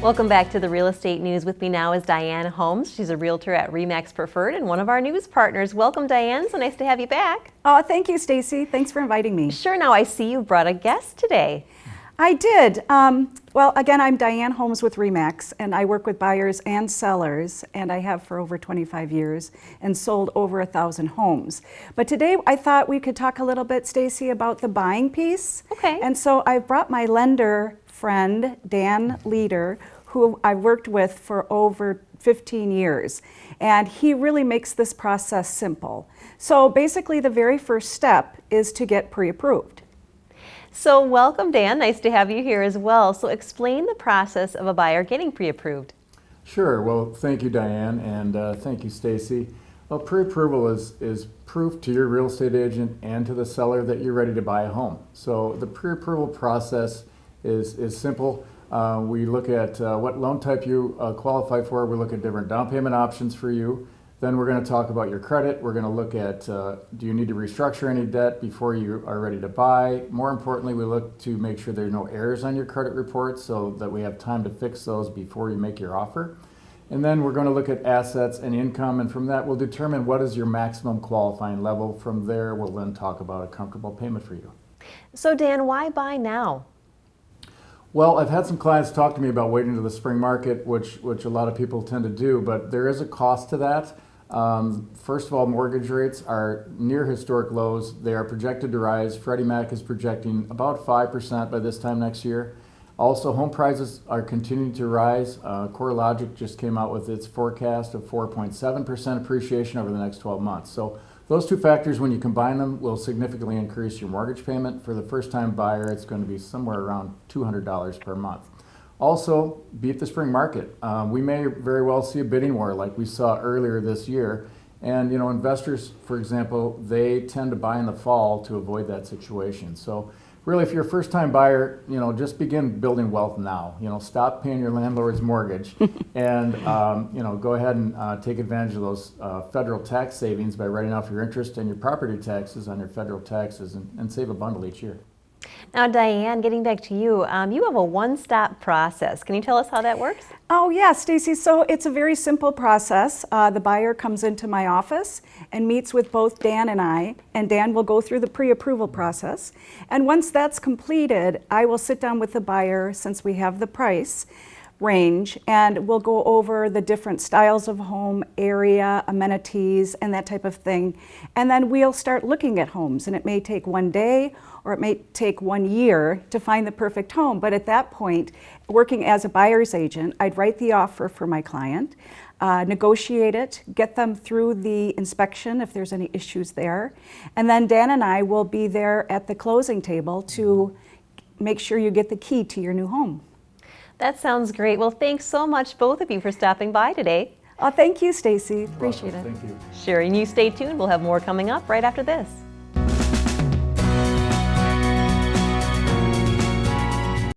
Welcome back to the Real Estate News. With me now is Diane Holmes. She's a realtor at RE/MAX Preferred and one of our news partners. Welcome, Diane. So nice to have you back. Oh, thank you, Stacy. Thanks for inviting me. Sure. Now I see you brought a guest today. I did. Well, again, I'm Diane Holmes with RE/MAX, and I work with buyers and sellers, and I have for over 25 years and sold over 1,000 homes. But today I thought we could talk a little bit, Stacy, about the buying piece. Okay. And so I brought my lender friend, Dan Leeder, who I've worked with for over 15 years. And he really makes this process simple. So basically the very first step is to get pre-approved. So welcome, Dan. Nice to have you here as well. So explain the process of a buyer getting pre-approved. Sure. Well, thank you, Diane, and thank you, Stacy. Well, pre-approval is proof to your real estate agent and to the seller that you're ready to buy a home. So the pre-approval process is simple. We look at what loan type you qualify for. We look at different down payment options for you. Then we're going to talk about your credit. We're going to look at do you need to restructure any debt before you are ready to buy. More importantly, we look to make sure there are no errors on your credit report so that we have time to fix those before you make your offer. And then we're going to look at assets and income, and from that we'll determine what is your maximum qualifying level. From there we'll then talk about a comfortable payment for you. So Dan, why buy now? Well, I've had some clients talk to me about waiting to the spring market, which a lot of people tend to do, but there is a cost to that. First of all, mortgage rates are near historic lows. They are projected to rise. Freddie Mac is projecting about 5% by this time next year. Also, home prices are continuing to rise. CoreLogic just came out with its forecast of 4.7% appreciation over the next 12 months. So those two factors, when you combine them, will significantly increase your mortgage payment. For the first-time buyer, it's going to be somewhere around $200 per month. Also, beat the spring market. We may very well see a bidding war like we saw earlier this year. And investors, for example, they tend to buy in the fall to avoid that situation. So really, if you're a first-time buyer, just begin building wealth now. Stop paying your landlord's mortgage and go ahead and take advantage of those federal tax savings by writing off your interest and your property taxes on your federal taxes and save a bundle each year. Now, Diane, getting back to you, you have a one-stop process. Can you tell us how that works? Oh, yeah, Stacy. So it's a very simple process. The buyer comes into my office and meets with both Dan and I, and Dan will go through the pre-approval process. And once that's completed, I will sit down with the buyer, since we have the price range, and we'll go over the different styles of home, area, amenities, and that type of thing. And then we'll start looking at homes, and it may take one day or it may take 1 year to find the perfect home. But at that point, working as a buyer's agent, I'd write the offer for my client, negotiate it, get them through the inspection if there's any issues there, and then Dan and I will be there at the closing table to make sure you get the key to your new home. That sounds great. Well, thanks so much, both of you, for stopping by today. Oh, thank you, Stacy. Appreciate it. Thank you. Sure, and you stay tuned. We'll have more coming up right after this.